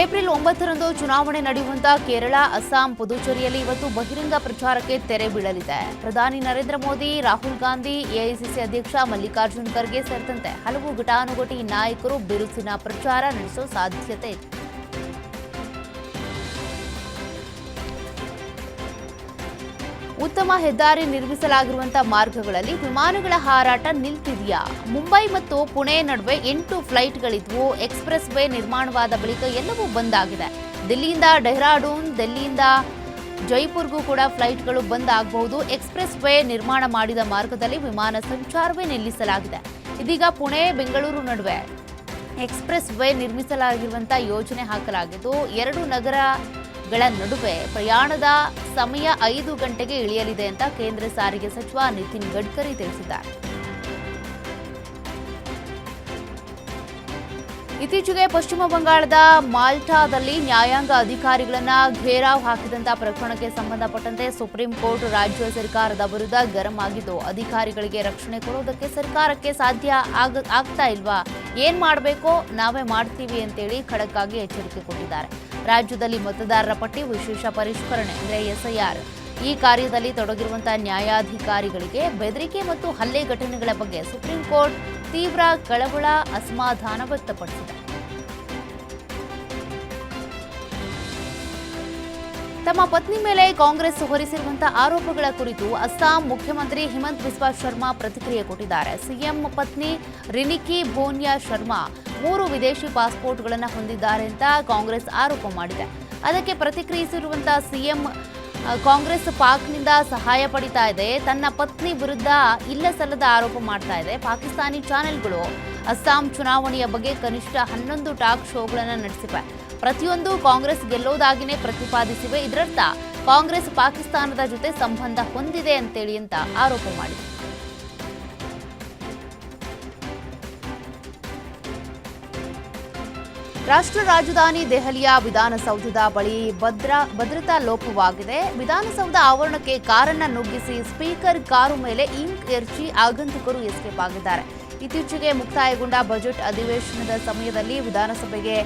ಏಪ್ರಿಲ್ 9ರಂದು ಚುನಾವಣೆ ನಡೆಯುವಂತಹ ಕೇರಳ, ಅಸ್ಸಾಂ, ಪುದುಚೇರಿಯಲ್ಲಿ ಇವತ್ತು ಬಹಿರಂಗ ಪ್ರಚಾರಕ್ಕೆ ತೆರೆ ಬೀಳಲಿದೆ. ಪ್ರಧಾನಿ ನರೇಂದ್ರ ಮೋದಿ, ರಾಹುಲ್ ಗಾಂಧಿ, ಎಐಸಿಸಿ ಅಧ್ಯಕ್ಷ ಮಲ್ಲಿಕಾರ್ಜುನ್ ಖರ್ಗೆ ಸೇರಿದಂತೆ ಹಲವು ಘಟಾನುಘಟಿ ನಾಯಕರು ಬಿರುಸಿನ ಪ್ರಚಾರ ನಡೆಸುವ ಸಾಧ್ಯತೆ ಇದೆ. ಉತ್ತಮ ಹೆದ್ದಾರಿ ನಿರ್ಮಿಸಲಾಗಿರುವಂತಹ ಮಾರ್ಗಗಳಲ್ಲಿ ವಿಮಾನಗಳ ಹಾರಾಟ ನಿಲ್ತಿದೆಯಾ? ಮುಂಬೈ ಮತ್ತು ಪುಣೆ ನಡುವೆ 8 ಫ್ಲೈಟ್ಗಳಿದ್ವು. ಎಕ್ಸ್‌ಪ್ರೆಸ್ ವೇ ನಿರ್ಮಾಣವಾದ ಬಳಿಕ ಎಲ್ಲವೂ ಬಂದ್ ಆಗಿದೆ. ದಿಲ್ಲಿಯಿಂದ ಡೆಹ್ರಾಡೂನ್, ದಿಲ್ಲಿಯಿಂದ ಜೈಪುರ್ಗೂ ಕೂಡ ಫ್ಲೈಟ್ಗಳು ಬಂದ್ ಆಗಬಹುದು. ಎಕ್ಸ್‌ಪ್ರೆಸ್ ವೇ ನಿರ್ಮಾಣ ಮಾಡಿದ ಮಾರ್ಗದಲ್ಲಿ ವಿಮಾನ ಸಂಚಾರವೇ ನಿಲ್ಲಿಸಲಾಗಿದೆ. ಇದೀಗ ಪುಣೆ ಬೆಂಗಳೂರು ನಡುವೆ ಎಕ್ಸ್‌ಪ್ರೆಸ್ ವೇ ನಿರ್ಮಿಸಲಾಗಿರುವಂತಹ ಯೋಜನೆ ಹಾಕಲಾಗಿದ್ದು, 2 ನಗರಗಳ ನಡುವೆ ಪ್ರಯಾಣದ ಸಮಯ 5 ಗಂಟೆಗೆ ಇಳಿಯಲಿದೆ ಅಂತ ಕೇಂದ್ರ ಸಾರಿಗೆ ಸಚಿವ ನಿತಿನ್ ಗಡ್ಕರಿ ತಿಳಿಸಿದ್ದಾರೆ. ಇತ್ತೀಚೆಗೆ ಪಶ್ಚಿಮ ಬಂಗಾಳದ ಮಾಲ್ಟಾದಲ್ಲಿ ನ್ಯಾಯಾಂಗ ಅಧಿಕಾರಿಗಳನ್ನ ಘೇರಾವ್ ಹಾಕಿದಂತಹ ಪ್ರಕರಣಕ್ಕೆ ಸಂಬಂಧಪಟ್ಟಂತೆ ಸುಪ್ರೀಂ ಕೋರ್ಟ್ ರಾಜ್ಯ ಸರ್ಕಾರದ ವಿರುದ್ಧ ಗರಂ ಆಗಿದ್ದು, ಅಧಿಕಾರಿಗಳಿಗೆ ರಕ್ಷಣೆ ಕೊಡೋದಕ್ಕೆ ಸರ್ಕಾರಕ್ಕೆ ಸಾಧ್ಯ ಆಗ್ತಾ ಇಲ್ವಾ? ಏನ್ ಮಾಡಬೇಕೋ ನಾವೇ ಮಾಡ್ತೀವಿ ಅಂತೇಳಿ ಖಡಕ್ ಆಗಿ ಎಚ್ಚರಿಕೆ ಕೊಟ್ಟಿದ್ದಾರೆ. ರಾಜ್ಯದಲ್ಲಿ ಮತದಾರರ ಪಟ್ಟಿ ವಿಶೇಷ ಪರಿಷ್ಕರಣೆ ಅಂದರೆ ಎಸ್ಐಆರ್ ಈ ಕಾರ್ಯದಲ್ಲಿ ತೊಡಗಿರುವಂತಹ ನ್ಯಾಯಾಧಿಕಾರಿಗಳಿಗೆ ಬೆದರಿಕೆ ಮತ್ತು ಹಲ್ಲೆ ಘಟನೆಗಳ ಬಗ್ಗೆ ಸುಪ್ರೀಂ ಕೋರ್ಟ್ ತೀವ್ರ ಕಳವಳ, ಅಸಮಾಧಾನ ವ್ಯಕ್ತಪಡಿಸಿದೆ. ತಮ್ಮ ಪತ್ನಿ ಮೇಲೆ ಕಾಂಗ್ರೆಸ್ ಹೊರಿಸಿರುವಂತಹ ಆರೋಪಗಳ ಕುರಿತು ಅಸ್ಸಾಂ ಮುಖ್ಯಮಂತ್ರಿ ಹಿಮಂತ್ ಬಿಸ್ವಾ ಶರ್ಮಾ ಪ್ರತಿಕ್ರಿಯೆ ಕೊಟ್ಟಿದ್ದಾರೆ. ಸಿಎಂ ಪತ್ನಿ ರಿನಿಕಿ ಭೋನ್ಯಾ ಶರ್ಮಾ 3 ವಿದೇಶಿ ಪಾಸ್ಪೋರ್ಟ್ಗಳನ್ನು ಹೊಂದಿದ್ದಾರೆ ಅಂತ ಕಾಂಗ್ರೆಸ್ ಆರೋಪ ಮಾಡಿದೆ. ಅದಕ್ಕೆ ಪ್ರತಿಕ್ರಿಯಿಸಿರುವಂತಹ ಸಿಎಂ, ಕಾಂಗ್ರೆಸ್ ಪಾಕ್ನಿಂದ ಸಹಾಯ ಪಡಿತಾ ಇದೆ, ತನ್ನ ಪತ್ನಿ ವಿರುದ್ಧ ಇಲ್ಲಸಲ್ಲದ ಆರೋಪ ಮಾಡ್ತಾ ಇದೆ. ಪಾಕಿಸ್ತಾನಿ ಚಾನೆಲ್ಗಳು ಅಸ್ಸಾಂ ಚುನಾವಣೆಯ ಬಗ್ಗೆ ಕನಿಷ್ಠ 11 ಟಾಕ್ ಶೋಗಳನ್ನು ನಡೆಸಿವೆ. ಪ್ರತಿಯೊಂದು ಕಾಂಗ್ರೆಸ್ ಗೆಲ್ಲೋದಾಗಿನೇ ಪ್ರತಿಪಾದಿಸಿವೆ. ಇದರರ್ಥ ಕಾಂಗ್ರೆಸ್ ಪಾಕಿಸ್ತಾನದ ಜೊತೆ ಸಂಬಂಧ ಹೊಂದಿದೆ ಅಂತೇಳಿ ಅಂತ ಆರೋಪ ಮಾಡಿದೆ. ರಾಷ್ಟ್ರ ರಾಜಧಾನಿ ದೆಹಲಿಯ ವಿಧಾನಸೌಧದ ಬಳಿ ಭದ್ರತಾ ಲೋಪವಾಗಿದೆ. ವಿಧಾನಸೌಧ ಆವರಣಕ್ಕೆ ಕಾರನ್ನ ನುಗ್ಗಿಸಿ ಸ್ಪೀಕರ್ ಕಾರು ಮೇಲೆ ಇಂಕ್ ಎರಚಿ ಆಗಂತುಕರು ಎಸ್ಕೇಪ್ ಆಗಿದ್ದಾರೆ. ಇತ್ತೀಚೆಗೆ ಮುಕ್ತಾಯಗೊಂಡ ಬಜೆಟ್ ಅಧಿವೇಶನದ ಸಮಯದಲ್ಲಿ ವಿಧಾನಸಭೆಗೆ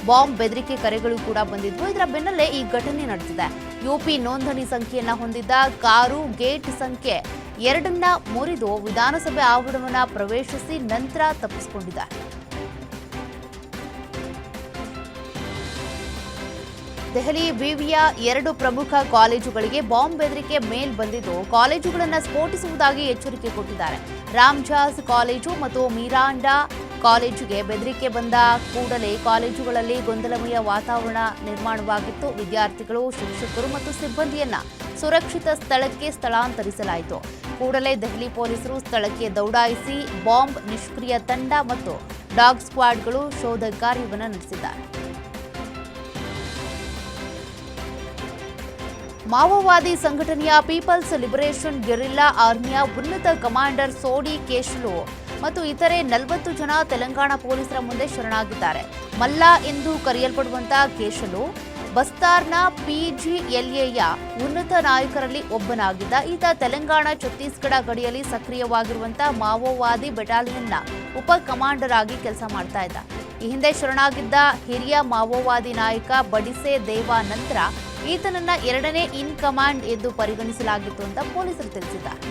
ಬಾಂಬ್ ಬೆದರಿಕೆ ಕರೆಗಳು ಕೂಡ ಬಂದಿದ್ವು. ಇದರ ಬೆನ್ನಲ್ಲೇ ಈ ಘಟನೆ ನಡೆದಿದೆ. ಯುಪಿ ನೋಂದಣಿ ಸಂಖ್ಯೆಯನ್ನ ಹೊಂದಿದ್ದ ಕಾರು ಗೇಟ್ ಸಂಖ್ಯೆ 2 ಮುರಿದು ವಿಧಾನಸಭೆ ಆವರಣವನ್ನು ಪ್ರವೇಶಿಸಿ ನಂತರ ತಪ್ಪಿಸಿಕೊಂಡಿದೆ. ದೆಹಲಿ ವಿವಿಯ 2 ಪ್ರಮುಖ ಕಾಲೇಜುಗಳಿಗೆ ಬಾಂಬ್ ಬೆದರಿಕೆ ಮೇಲ್ ಬಂದಿದ್ದು, ಕಾಲೇಜುಗಳನ್ನು ಸ್ಫೋಟಿಸುವುದಾಗಿ ಎಚ್ಚರಿಕೆ ಕೊಟ್ಟಿದ್ದಾರೆ. ರಾಮ್ಜಾಸ್ ಕಾಲೇಜು ಮತ್ತು ಮಿರಾಂಡಾ ಕಾಲೇಜಿಗೆ ಬೆದರಿಕೆ ಬಂದ ಕೂಡಲೇ ಕಾಲೇಜುಗಳಲ್ಲಿ ಗೊಂದಲಮಯ ವಾತಾವರಣ ನಿರ್ಮಾಣವಾಗಿತ್ತು. ವಿದ್ಯಾರ್ಥಿಗಳು, ಶಿಕ್ಷಕರು ಮತ್ತು ಸಿಬ್ಬಂದಿಯನ್ನ ಸುರಕ್ಷಿತ ಸ್ಥಳಕ್ಕೆ ಸ್ಥಳಾಂತರಿಸಲಾಯಿತು. ಕೂಡಲೇ ದೆಹಲಿ ಪೊಲೀಸರು ಸ್ಥಳಕ್ಕೆ ದೌಡಾಯಿಸಿ ಬಾಂಬ್ ನಿಷ್ಕ್ರಿಯ ತಂಡ ಮತ್ತು ಡಾಗ್ ಸ್ಕ್ವಾಡ್ಗಳು ಶೋಧ ಕಾರ್ಯವನ್ನು ನಡೆಸಿದ್ದಾರೆ. ಮಾವೋವಾದಿ ಸಂಘಟನೆಯ ಪೀಪಲ್ಸ್ ಲಿಬರೇಷನ್ ಗೆರಿಲ್ಲಾ ಆರ್ಮಿಯ ಉನ್ನತ ಕಮಾಂಡರ್ ಸೋಡಿ ಕೇಶಲು ಮತ್ತು ಇತರೆ 40 ಜನ ತೆಲಂಗಾಣ ಪೊಲೀಸರ ಮುಂದೆ ಶರಣಾಗಿದ್ದಾರೆ. ಮಲ್ಲ ಎಂದು ಕರೆಯಲ್ಪಡುವಂತಹ ಕೇಶಲು ಬಸ್ತಾರ್ನ ಪಿಜಿಎಲ್ಎಯ ಉನ್ನತ ನಾಯಕರಲ್ಲಿ ಒಬ್ಬನಾಗಿದ್ದ. ಈತ ತೆಲಂಗಾಣ ಛತ್ತೀಸ್ಗಢ ಗಡಿಯಲ್ಲಿ ಸಕ್ರಿಯವಾಗಿರುವಂತಹ ಮಾವೋವಾದಿ ಬೆಟಾಲಿಯನ್ನ ಉಪ ಕಮಾಂಡರ್ ಆಗಿ ಕೆಲಸ ಮಾಡ್ತಾ ಇದ್ದ. ಈ ಹಿಂದೆ ಶರಣಾಗಿದ್ದ ಹಿರಿಯ ಮಾವೋವಾದಿ ನಾಯಕ ಬಡಿಸೆ ದೇವ ನಂತರ ಈತನನ್ನ ಎರಡನೇ ಇನ್ ಕಮಾಂಡ್ ಎಂದು ಪರಿಗಣಿಸಲಾಗಿತ್ತು ಅಂತ ಪೊಲೀಸರು ತಿಳಿಸಿದ್ದಾರೆ.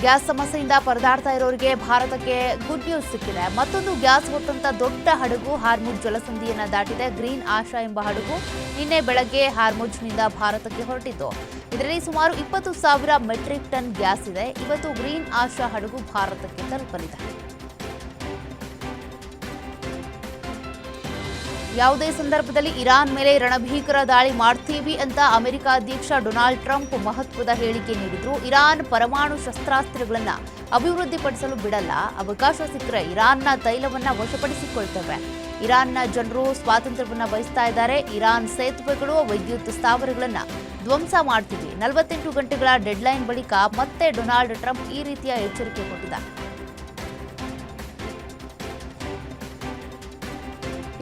ಗ್ಯಾಸ್ ಸಮಸ್ಯೆಯಿಂದ ಪರದಾಡ್ತಾ ಇರೋರಿಗೆ ಭಾರತಕ್ಕೆ ಗುಡ್ ನ್ಯೂಸ್ ಸಿಕ್ಕಿದೆ. ಮತ್ತೊಂದು ಗ್ಯಾಸ್ ಹೊತ್ತಂತ ದೊಡ್ಡ ಹಡಗು ಹಾರ್ಮುಜ್ ಜಲಸಂಧಿಯನ್ನ ದಾಟಿದೆ. ಗ್ರೀನ್ ಆಶಾ ಎಂಬ ಹಡಗು ನಿನ್ನೆ ಬೆಳಗ್ಗೆ ಹಾರ್ಮುಜ್ನಿಂದ ಭಾರತಕ್ಕೆ ಹೊರಟಿದ್ದು, ಇದರಲ್ಲಿ ಸುಮಾರು 20,000 ಮೆಟ್ರಿಕ್ ಟನ್ ಗ್ಯಾಸ್ ಇದೆ. ಇವತ್ತು ಗ್ರೀನ್ ಆಶಾ ಹಡಗು ಭಾರತಕ್ಕೆ ತಲುಪಲಿದೆ. ಯಾವುದೇ ಸಂದರ್ಭದಲ್ಲಿ ಇರಾನ್ ಮೇಲೆ ರಣಭೀಕರ ದಾಳಿ ಮಾಡ್ತೀವಿ ಅಂತ ಅಮೆರಿಕ ಅಧ್ಯಕ್ಷ ಡೊನಾಲ್ಡ್ ಟ್ರಂಪ್ ಮಹತ್ವದ ಹೇಳಿಕೆ ನೀಡಿದ್ರು. ಇರಾನ್ ಪರಮಾಣು ಶಸ್ತ್ರಾಸ್ತ್ರಗಳನ್ನ ಅಭಿವೃದ್ಧಿಪಡಿಸಲು ಬಿಡಲ್ಲ, ಅವಕಾಶ ಸಿಕ್ಕರೆ ಇರಾನ್ನ ತೈಲವನ್ನ ವಶಪಡಿಸಿಕೊಳ್ತೇವೆ. ಇರಾನ್ನ ಜನರು ಸ್ವಾತಂತ್ರ್ಯವನ್ನ ಬಯಸ್ತಾ ಇದ್ದಾರೆ. ಇರಾನ್ ಸೇತುವೆಗಳು, ವಿದ್ಯುತ್ ಸ್ಥಾವರಗಳನ್ನ ಧ್ವಂಸ ಮಾಡ್ತೀವಿ. 48 ಗಂಟೆಗಳ ಡೆಡ್ಲೈನ್ ಬಳಿಕ ಮತ್ತೆ ಡೊನಾಲ್ಡ್ ಟ್ರಂಪ್ ಈ ರೀತಿಯ ಎಚ್ಚರಿಕೆ ಕೊಟ್ಟಿದ್ದಾರೆ.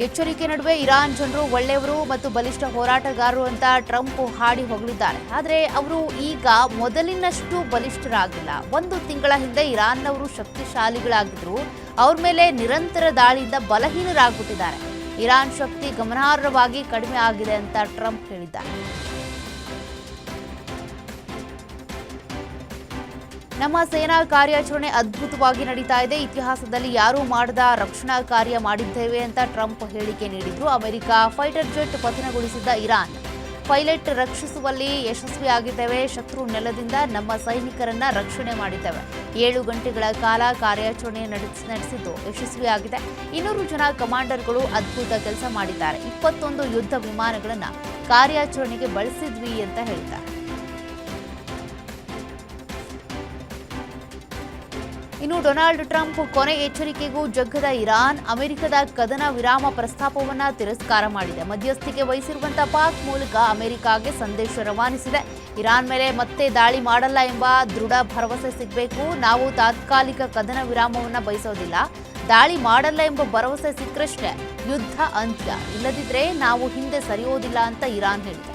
ಎಚ್ಚರಿಕೆ ನಡುವೆ ಇರಾನ್ ಜನರು ಒಳ್ಳೆಯವರು ಮತ್ತು ಬಲಿಷ್ಠ ಹೋರಾಟಗಾರರು ಅಂತ ಟ್ರಂಪ್ ಹಾಡಿ ಹೊಗಳಿದ್ದಾರೆ. ಆದರೆ ಅವರು ಈಗ ಮೊದಲಿನಷ್ಟು ಬಲಿಷ್ಠರಾಗಿಲ್ಲ. 1 ತಿಂಗಳ ಹಿಂದೆ ಇರಾನ್ನವರು ಶಕ್ತಿಶಾಲಿಗಳಾಗಿದ್ರು, ಅವ್ರ ಮೇಲೆ ನಿರಂತರ ದಾಳಿಯಿಂದ ಬಲಹೀನರಾಗ್ಬಿಟ್ಟಿದ್ದಾರೆ. ಇರಾನ್ ಶಕ್ತಿ ಗಮನಾರ್ಹವಾಗಿ ಕಡಿಮೆ ಆಗಿದೆ ಅಂತ ಟ್ರಂಪ್ ಹೇಳಿದ್ದಾರೆ. ನಮ್ಮ ಸೇನಾ ಕಾರ್ಯಾಚರಣೆ ಅದ್ಭುತವಾಗಿ ನಡೀತಾ ಇದೆ. ಇತಿಹಾಸದಲ್ಲಿ ಯಾರೂ ಮಾಡದ ರಕ್ಷಣಾ ಕಾರ್ಯ ಮಾಡಿದ್ದೇವೆ ಅಂತ ಟ್ರಂಪ್ ಹೇಳಿಕೆ ನೀಡಿದ್ರು. ಅಮೆರಿಕ ಫೈಟರ್ ಜೆಟ್ ಪತನಗೊಳಿಸಿದ್ದ ಇರಾನ್ ಪೈಲಟ್ ರಕ್ಷಿಸುವಲ್ಲಿ ಯಶಸ್ವಿಯಾಗಿದ್ದೇವೆ. ಶತ್ರು ನೆಲದಿಂದ ನಮ್ಮ ಸೈನಿಕರನ್ನ ರಕ್ಷಣೆ ಮಾಡಿದ್ದೇವೆ. 7 ಗಂಟೆಗಳ ಕಾಲ ಕಾರ್ಯಾಚರಣೆ ನಡೆಸಿದ್ದು ಯಶಸ್ವಿಯಾಗಿದೆ. 200 ಜನ ಕಮಾಂಡರ್ಗಳು ಅದ್ಭುತ ಕೆಲಸ ಮಾಡಿದ್ದಾರೆ. 21 ಯುದ್ಧ ವಿಮಾನಗಳನ್ನ ಕಾರ್ಯಾಚರಣೆಗೆ ಬಳಸಿದ್ವಿ ಅಂತ ಹೇಳಿದ್ದಾರೆ. ಇನ್ನು ಡೊನಾಲ್ಡ್ ಟ್ರಂಪ್ ಕೊನೆ ಎಚ್ಚರಿಕೆಗೂ ಜಗ್ಗದ ಇರಾನ್ ಅಮೆರಿಕದ ಕದನ ವಿರಾಮ ಪ್ರಸ್ತಾಪವನ್ನ ತಿರಸ್ಕಾರ ಮಾಡಿದೆ. ಮಧ್ಯಸ್ಥಿಕೆ ವಹಿಸಿರುವಂತಹ ಪಾಕ್ ಮೂಲಕ ಅಮೆರಿಕಾಗೆ ಸಂದೇಶ ರವಾನಿಸಿದೆ. ಇರಾನ್ ಮೇಲೆ ಮತ್ತೆ ದಾಳಿ ಮಾಡಲ್ಲ ಎಂಬ ದೃಢ ಭರವಸೆ ಸಿಗಬೇಕು. ನಾವು ತಾತ್ಕಾಲಿಕ ಕದನ ವಿರಾಮವನ್ನ ಬಯಸೋದಿಲ್ಲ. ದಾಳಿ ಮಾಡಲ್ಲ ಎಂಬ ಭರವಸೆ ಸಿಕ್ಕರಷ್ಟೇ ಯುದ್ಧ ಅಂತ್ಯ, ಇಲ್ಲದಿದ್ರೆ ನಾವು ಹಿಂದೆ ಸರಿಯೋದಿಲ್ಲ ಅಂತ ಇರಾನ್ ಹೇಳಿದೆ.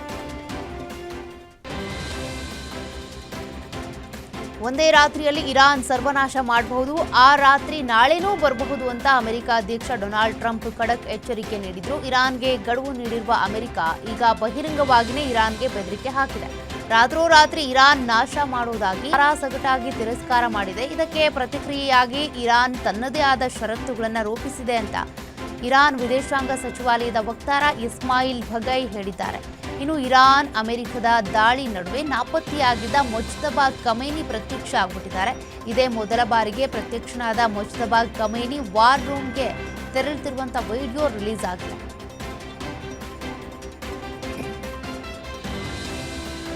ಒಂದೇ ರಾತ್ರಿಯಲ್ಲಿ ಇರಾನ್ ಸರ್ವನಾಶ ಮಾಡಬಹುದು, ಆ ರಾತ್ರಿ ನಾಳೆನೂ ಬರಬಹುದು ಅಂತ ಅಮೆರಿಕ ಅಧ್ಯಕ್ಷ ಡೊನಾಲ್ಡ್ ಟ್ರಂಪ್ ಖಡಕ್ ಎಚ್ಚರಿಕೆ ನೀಡಿದ್ರು. ಇರಾನ್ಗೆ ಗಡುವು ನೀಡಿರುವ ಅಮೆರಿಕ ಈಗ ಬಹಿರಂಗವಾಗಿಯೇ ಇರಾನ್ಗೆ ಬೆದರಿಕೆ ಹಾಕಿದೆ. ರಾತ್ರೋರಾತ್ರಿ ಇರಾನ್ ನಾಶ ಮಾಡುವುದಾಗಿ ಸಗಟಾಗಿ ತಿರಸ್ಕಾರ ಮಾಡಿದೆ. ಇದಕ್ಕೆ ಪ್ರತಿಕ್ರಿಯೆಯಾಗಿ ಇರಾನ್ ತನ್ನದೇ ಆದ ಷರತ್ತುಗಳನ್ನು ರೂಪಿಸಿದೆ ಅಂತ ಇರಾನ್ ವಿದೇಶಾಂಗ ಸಚಿವಾಲಯದ ವಕ್ತಾರ ಇಸ್ಮಾಯಿಲ್ ಬಗೈ ಹೇಳಿದ್ದಾರೆ. ಇನ್ನು ಇರಾನ್ ಅಮೆರಿಕದ ದಾಳಿ ನಡುವೆ ನಾಪತ್ತೆಯಾಗಿದ್ದ ಮುಜ್ತಬಾ ಖಮೇನಿ ಪ್ರತ್ಯಕ್ಷ ಆಗ್ಬಿಟ್ಟಿದ್ದಾರೆ. ಇದೇ ಮೊದಲ ಬಾರಿಗೆ ಪ್ರತ್ಯಕ್ಷನಾದ ಮುಜ್ತಬಾ ಖಮೇನಿ ವಾರ್ ರೂಮ್ಗೆ ತೆರಳುತ್ತಿರುವಂತಹ ವಿಡಿಯೋ ರಿಲೀಸ್ ಆಗಿದೆ.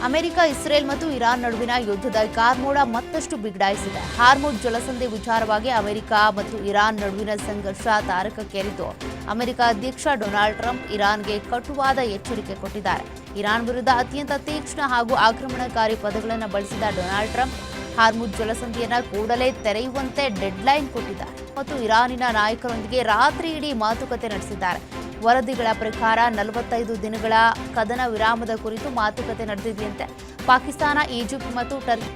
ಅಮೆರಿಕ, ಇಸ್ರೇಲ್ ಮತ್ತು ಇರಾನ್ ನಡುವಿನ ಯುದ್ಧದ ಕಾರ್ಮೋಡ ಮತ್ತಷ್ಟು ಬಿಗಡಾಯಿಸಿದೆ. ಹಾರ್ಮುಜ್ ಜಲಸಂಧಿ ವಿಚಾರವಾಗಿ ಅಮೆರಿಕ ಮತ್ತು ಇರಾನ್ ನಡುವಿನ ಸಂಘರ್ಷ ತಾರಕಕ್ಕೇರಿದ್ದು, ಅಮೆರಿಕ ಅಧ್ಯಕ್ಷ ಡೊನಾಲ್ಡ್ ಟ್ರಂಪ್ ಇರಾನ್ಗೆ ಕಟುವಾದ ಎಚ್ಚರಿಕೆ ಕೊಟ್ಟಿದ್ದಾರೆ. ಇರಾನ್ ವಿರುದ್ಧ ಅತ್ಯಂತ ತೀಕ್ಷ್ಣ ಹಾಗೂ ಆಕ್ರಮಣಕಾರಿ ಪದಗಳನ್ನು ಬಳಸಿದ ಡೊನಾಲ್ಡ್ ಟ್ರಂಪ್ ಹಾರ್ಮುಜ್ ಜಲಸಂಧಿಯನ್ನು ಕೂಡಲೇ ತೆರೆಯುವಂತೆ ಡೆಡ್ಲೈನ್ ಕೊಟ್ಟಿದ್ದಾರೆ ಮತ್ತು ಇರಾನಿನ ನಾಯಕರೊಂದಿಗೆ ರಾತ್ರಿ ಇಡೀ ಮಾತುಕತೆ ನಡೆಸಿದ್ದಾರೆ. ವರದಿಗಳ ಪ್ರಕಾರ 45 ದಿನಗಳ ಕದನ ವಿರಾಮದ ಕುರಿತು ಮಾತುಕತೆ ನಡೆದಿದೆಯಂತೆ. ಪಾಕಿಸ್ತಾನ, ಈಜಿಪ್ಟ್ ಮತ್ತು ಟರ್ಕಿ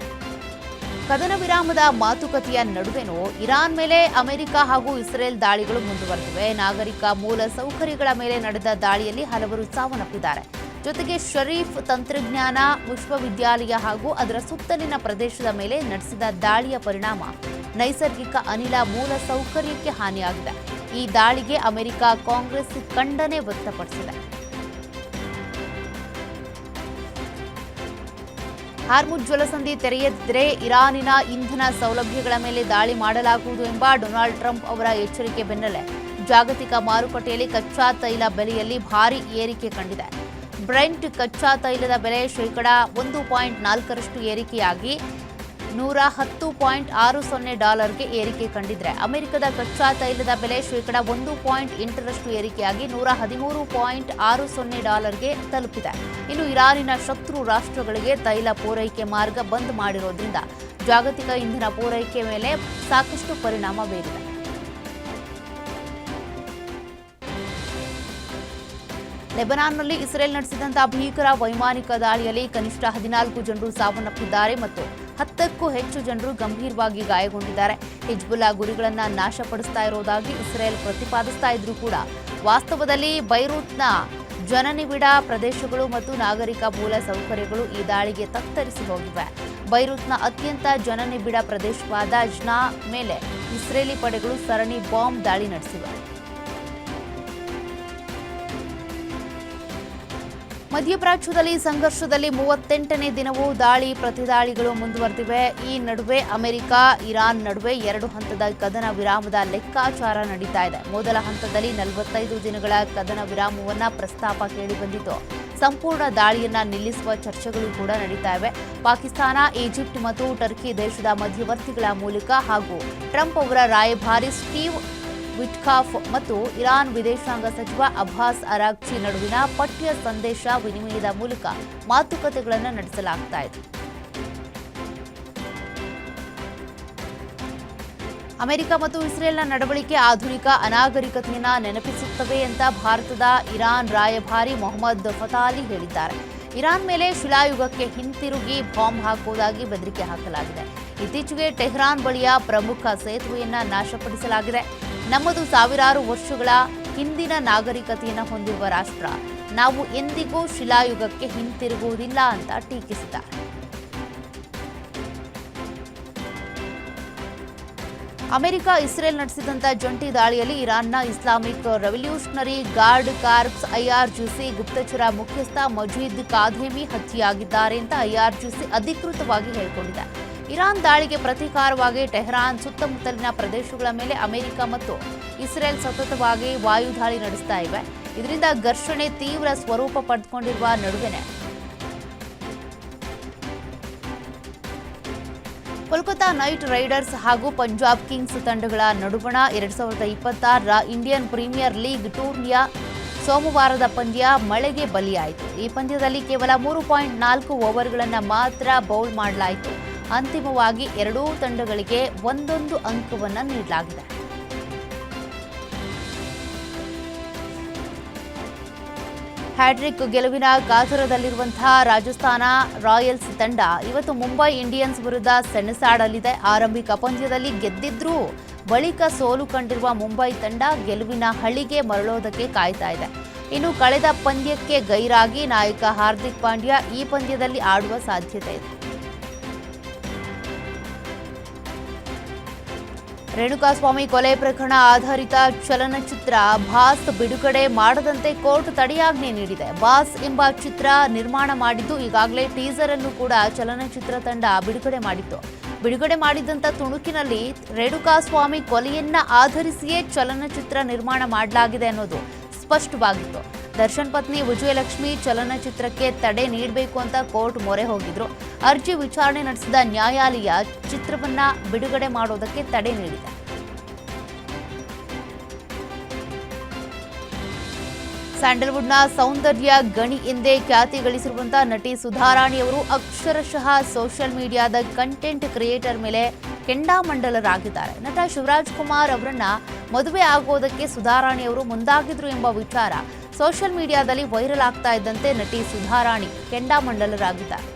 ಕದನ ವಿರಾಮದ ಮಾತುಕತೆಯ ನಡುವೆನೂ ಇರಾನ್ ಮೇಲೆ ಅಮೆರಿಕ ಹಾಗೂ ಇಸ್ರೇಲ್ ದಾಳಿಗಳು ಮುಂದುವರೆದಿವೆ. ನಾಗರಿಕ ಮೂಲ ಸೌಕರ್ಯಗಳ ಮೇಲೆ ನಡೆದ ದಾಳಿಯಲ್ಲಿ ಹಲವರು ಸಾವನ್ನಪ್ಪಿದ್ದಾರೆ. ಜೊತೆಗೆ ಶರೀಫ್ ತಂತ್ರಜ್ಞಾನ ವಿಶ್ವವಿದ್ಯಾಲಯ ಹಾಗೂ ಅದರ ಸುತ್ತಲಿನ ಪ್ರದೇಶದ ಮೇಲೆ ನಡೆಸಿದ ದಾಳಿಯ ಪರಿಣಾಮ ನೈಸರ್ಗಿಕ ಅನಿಲ ಮೂಲ ಸೌಕರ್ಯಕ್ಕೆ ಹಾನಿಯಾಗಿದೆ. ಈ ದಾಳಿಗೆ ಅಮೆರಿಕ ಕಾಂಗ್ರೆಸ್ ಖಂಡನೆ ವ್ಯಕ್ತಪಡಿಸಿದೆ. ಹಾರ್ಮುಜ್ ಜಲಸಂಧಿ ತೆರೆಯದಿದ್ದರೆ ಇರಾನಿನ ಇಂಧನ ಸೌಲಭ್ಯಗಳ ಮೇಲೆ ದಾಳಿ ಮಾಡಲಾಗುವುದು ಎಂಬ ಡೊನಾಲ್ಡ್ ಟ್ರಂಪ್ ಅವರ ಎಚ್ಚರಿಕೆ ಬೆನ್ನಲ್ಲೇ ಜಾಗತಿಕ ಮಾರುಕಟ್ಟೆಯಲ್ಲಿ ಕಚ್ಚಾ ತೈಲ ಬೆಲೆಯಲ್ಲಿ ಭಾರೀ ಏರಿಕೆ ಕಂಡಿದೆ. ಬ್ರೆಂಟ್ ಕಚ್ಚಾ ತೈಲದ ಬೆಲೆ ಶೇಕಡ 1.4 ಏರಿಕೆಯಾಗಿ $110.60 ಏರಿಕೆ ಕಂಡಿದ್ರೆ, ಅಮೆರಿಕದ ಕಚ್ಚಾ ತೈಲದ ಬೆಲೆ ಶೇಕಡ 1.8 ಏರಿಕೆಯಾಗಿ $113.60 ತಲುಪಿದೆ. ಇನ್ನು ಇರಾನಿನ ಶತ್ರು ರಾಷ್ಟ್ರಗಳಿಗೆ ತೈಲ ಪೂರೈಕೆ ಮಾರ್ಗ ಬಂದ್ ಮಾಡಿರೋದ್ರಿಂದ ಜಾಗತಿಕ ಇಂಧನ ಪೂರೈಕೆ ಮೇಲೆ ಸಾಕಷ್ಟು ಪರಿಣಾಮ ಬೀರಿದೆ. ಲೆಬನಾನ್ನಲ್ಲಿ ಇಸ್ರೇಲ್ ನಡೆಸಿದಂತಹ ಭೀಕರ ವೈಮಾನಿಕ ದಾಳಿಯಲ್ಲಿ ಕನಿಷ್ಠ 14 ಜನರು ಸಾವನ್ನಪ್ಪಿದ್ದಾರೆ ಮತ್ತು 10ಕ್ಕೂ ಹೆಚ್ಚು ಜನರು ಗಂಭೀರವಾಗಿ ಗಾಯಗೊಂಡಿದ್ದಾರೆ. ಹಿಜ್ಬುಲ್ಲಾ ಗುರಿಗಳನ್ನು ನಾಶಪಡಿಸ್ತಾ ಇರೋದಾಗಿ ಇಸ್ರೇಲ್ ಪ್ರತಿಪಾದಿಸ್ತಾ ಇದ್ರೂ ಕೂಡ ವಾಸ್ತವದಲ್ಲಿ ಬೈರೂತ್ನ ಜನನಿಬಿಡ ಪ್ರದೇಶಗಳು ಮತ್ತು ನಾಗರಿಕ ಮೂಲ ಸೌಕರ್ಯಗಳು ಈ ದಾಳಿಗೆ ತತ್ತರಿಸಿ ಹೋಗಿವೆ. ಬೈರೂತ್ನ ಅತ್ಯಂತ ಜನನಿಬಿಡ ಪ್ರದೇಶವಾದ ಜ್ನಾ ಮೇಲೆ ಇಸ್ರೇಲಿ ಪಡೆಗಳು ಸರಣಿ ಬಾಂಬ್ ದಾಳಿ ನಡೆಸಿವೆ. ಮಧ್ಯಪ್ರಾಚ್ಯದಲ್ಲಿ ಸಂಘರ್ಷದಲ್ಲಿ 38ನೇ ದಿನವೂ ದಾಳಿ ಪ್ರತಿದಾಳಿಗಳು ಮುಂದುವರೆದಿವೆ. ಈ ನಡುವೆ ಅಮೆರಿಕ ಇರಾನ್ ನಡುವೆ 2 ಹಂತದ ಕದನ ವಿರಾಮದ ಲೆಕ್ಕಾಚಾರ ನಡೀತಾ ಇದೆ. ಮೊದಲ ಹಂತದಲ್ಲಿ 45 ದಿನಗಳ ಕದನ ವಿರಾಮವನ್ನ ಪ್ರಸ್ತಾಪ ಕೇಳಿಬಂದಿತು. ಸಂಪೂರ್ಣ ದಾಳಿಯನ್ನ ನಿಲ್ಲಿಸುವ ಚರ್ಚೆಗಳು ಕೂಡ ನಡೀತಾ ಇವೆ. ಪಾಕಿಸ್ತಾನ, ಈಜಿಪ್ಟ್ ಮತ್ತು ಟರ್ಕಿ ದೇಶದ ಮಧ್ಯವರ್ತಿಗಳ ಮೂಲಕ ಹಾಗೂ ಟ್ರಂಪ್ ಅವರ ರಾಯಭಾರಿ ಸ್ಟೀವ್ ವಿಟ್ಕಾಫ್ ಮತ್ತು ಇರಾನ್ ವಿದೇಶಾಂಗ ಸಚಿವ ಅಬ್ಬಾಸ್ ಅರಾಗ್ಚಿ ನಡುವಿನ ಪಠ್ಯ ಸಂದೇಶ ವಿನಿಮಯದ ಮೂಲಕ ಮಾತುಕತೆಗಳನ್ನು ನಡೆಸಲಾಗ್ತಾ ಇದೆ. ಅಮೆರಿಕ ಮತ್ತು ಇಸ್ರೇಲ್ನ ನಡವಳಿಕೆ ಆಧುನಿಕ ಅನಾಗರಿಕತೆಯನ್ನ ನೆನಪಿಸುತ್ತವೆ ಅಂತ ಭಾರತದ ಇರಾನ್ ರಾಯಭಾರಿ ಮೊಹಮ್ಮದ್ ಫತಾಲಿ ಹೇಳಿದ್ದಾರೆ. ಇರಾನ್ ಮೇಲೆ ಶಿಲಾಯುಗಕ್ಕೆ ಹಿಂತಿರುಗಿ ಬಾಂಬ್ ಹಾಕುವುದಾಗಿ ಬೆದರಿಕೆ ಹಾಕಲಾಗಿದೆ. ಇತ್ತೀಚೆಗೆ ಟೆಹರಾನ್ ಬಳಿಯ ಪ್ರಮುಖ ಸೇತುವೆಯನ್ನ ನಾಶಪಡಿಸಲಾಗಿದೆ. ನಮ್ಮದು ಸಾವಿರಾರು ವರ್ಷಗಳ ಹಿಂದಿನ ನಾಗರಿಕತೆಯನ್ನು ಹೊಂದಿರುವ ರಾಷ್ಟ್ರ. ನಾವು ಎಂದಿಗೂ ಶಿಲಾಯುಗಕ್ಕೆ ಹಿಂತಿರುಗುವುದಿಲ್ಲ ಅಂತ ಟೀಕಿಸಿದ್ದಾರೆ. ಅಮೆರಿಕ ಇಸ್ರೇಲ್ ನಡೆಸಿದಂಥ ಜಂಟಿ ದಾಳಿಯಲ್ಲಿ ಇರಾನ್ನ Islamic revolutionary guard corps IRGC ಗುಪ್ತಚರ ಮುಖ್ಯಸ್ಥ ಮಜೀದ್ ಕಾಧೇಮಿ ಹತ್ಯೆಯಾಗಿದ್ದಾರೆ ಅಂತ ಐಆರ್ಜಿಸಿ ಅಧಿಕೃತವಾಗಿ ಹೇಳಿಕೊಂಡಿದೆ. ಇರಾನ್ ದಾಳಿಗೆ ಪ್ರತೀಕಾರವಾಗಿ ಟೆಹರಾನ್ ಸುತ್ತಮುತ್ತಲಿನ ಪ್ರದೇಶಗಳ ಮೇಲೆ ಅಮೆರಿಕ ಮತ್ತು ಇಸ್ರೇಲ್ ಸತತವಾಗಿ ವಾಯುದಾಳಿ ನಡೆಸ್ತಾ ಇವೆ. ಇದರಿಂದ ಘರ್ಷಣೆ ತೀವ್ರ ಸ್ವರೂಪ ಪಡೆದುಕೊಂಡಿರುವ ನಡುವೆನೆ ಕೋಲ್ಕತಾ ನೈಟ್ ರೈಡರ್ಸ್ ಹಾಗೂ ಪಂಜಾಬ್ ಕಿಂಗ್ಸ್ ತಂಡಗಳ ನಡುವಣ 2026ರ ಇಂಡಿಯನ್ ಪ್ರೀಮಿಯರ್ ಲೀಗ್ ಟೂರ್ನಿಯ ಸೋಮವಾರದ ಪಂದ್ಯ ಮಳೆಗೆ ಬಲಿಯಾಯಿತು. ಈ ಪಂದ್ಯದಲ್ಲಿ ಕೇವಲ 3.4 ಓವರ್ಗಳನ್ನು ಮಾತ್ರ ಬೌಲ್ ಮಾಡಲಾಯಿತು. ಅಂತಿಮವಾಗಿ ಎರಡೂ ತಂಡಗಳಿಗೆ 1 ಅಂಕವನ್ನು ನೀಡಲಾಗಿದೆ. ಹ್ಯಾಟ್ರಿಕ್ ಗೆಲುವಿನ ಕಾತರದಲ್ಲಿರುವಂತಹ ರಾಜಸ್ಥಾನ ರಾಯಲ್ಸ್ ತಂಡ ಇವತ್ತು ಮುಂಬೈ ಇಂಡಿಯನ್ಸ್ ವಿರುದ್ಧ ಸೆಣಸಾಡಲಿದೆ. ಆರಂಭಿಕ ಪಂದ್ಯದಲ್ಲಿ ಗೆದ್ದಿದ್ರೂ ಬಳಿಕ ಸೋಲು ಕಂಡಿರುವ ಮುಂಬೈ ತಂಡ ಗೆಲುವಿನ ಹಳಿಗೆ ಮರಳೋದಕ್ಕೆ ಕಾಯ್ತಾ ಇದೆ. ಇನ್ನು ಕಳೆದ ಪಂದ್ಯಕ್ಕೆ ಗೈರಾಗಿ ನಾಯಕ ಹಾರ್ದಿಕ್ ಪಾಂಡ್ಯ ಈ ಪಂದ್ಯದಲ್ಲಿ ಆಡುವ ಸಾಧ್ಯತೆ ಇದೆ. ರೇಣುಕಾಸ್ವಾಮಿ ಕೊಲೆ ಪ್ರಕರಣ ಆಧಾರಿತ ಚಲನಚಿತ್ರ ಬಾಸ್ ಬಿಡುಗಡೆ ಮಾಡದಂತೆ ಕೋರ್ಟ್ ತಡೆಯಾಜ್ಞೆ ನೀಡಿದೆ. ಬಾಸ್ ಎಂಬ ಚಿತ್ರ ನಿರ್ಮಾಣ ಮಾಡಿದ್ದು ಈಗಾಗಲೇ ಟೀಸರ್ ಅನ್ನು ಕೂಡ ಚಲನಚಿತ್ರ ತಂಡ ಬಿಡುಗಡೆ ಮಾಡಿತ್ತು. ಬಿಡುಗಡೆ ಮಾಡಿದಂಥ ತುಣುಕಿನಲ್ಲಿ ರೇಣುಕಾಸ್ವಾಮಿ ಕೊಲೆಯನ್ನ ಆಧರಿಸಿಯೇ ಚಲನಚಿತ್ರ ನಿರ್ಮಾಣ ಮಾಡಲಾಗಿದೆ ಅನ್ನೋದು ಸ್ಪಷ್ಟವಾಗಿತ್ತು. ದರ್ಶನ್ ಪತ್ನಿ ವಿಜಯಲಕ್ಷ್ಮಿ ಚಲನಚಿತ್ರಕ್ಕೆ ತಡೆ ನೀಡಬೇಕು ಅಂತ ಕೋರ್ಟ್ ಮೊರೆ ಹೋಗಿದ್ರು. ಅರ್ಜಿ ವಿಚಾರಣೆ ನಡೆಸಿದ ನ್ಯಾಯಾಲಯ ಚಿತ್ರವನ್ನ ಬಿಡುಗಡೆ ಮಾಡೋದಕ್ಕೆ ತಡೆ ನೀಡಿದೆ. ಸ್ಯಾಂಡಲ್ವುಡ್ನ ಸೌಂದರ್ಯ ಗಣಿ ಎಂದೇ ಖ್ಯಾತಿ ಗಳಿಸಿರುವಂತಹ ನಟಿ ಸುಧಾರಾಣಿ ಅವರು ಅಕ್ಷರಶಃ ಸೋಷಿಯಲ್ ಮೀಡಿಯಾದ ಕಂಟೆಂಟ್ ಕ್ರಿಯೇಟರ್ ಮೇಲೆ ಕೆಂಡಾಮಂಡಲರಾಗಿದ್ದಾರೆ. ನಟ ಶಿವರಾಜ್ ಕುಮಾರ್ ಅವರನ್ನ ಮದುವೆ ಆಗೋದಕ್ಕೆ ಸುಧಾರಾಣಿ ಅವರು ಮುಂದಾಗಿದ್ರು ಎಂಬ ವಿಚಾರ ಸೋಷಿಯಲ್ ಮೀಡಿಯಾದಲ್ಲಿ ವೈರಲ್ ಆಗ್ತಾ ಇದ್ದಂತೆ ನಟಿ ಸುಧಾರಾಣಿ ಕೆಂಡಾಮಂಡಲರಾಗಿದ್ದಾರೆ.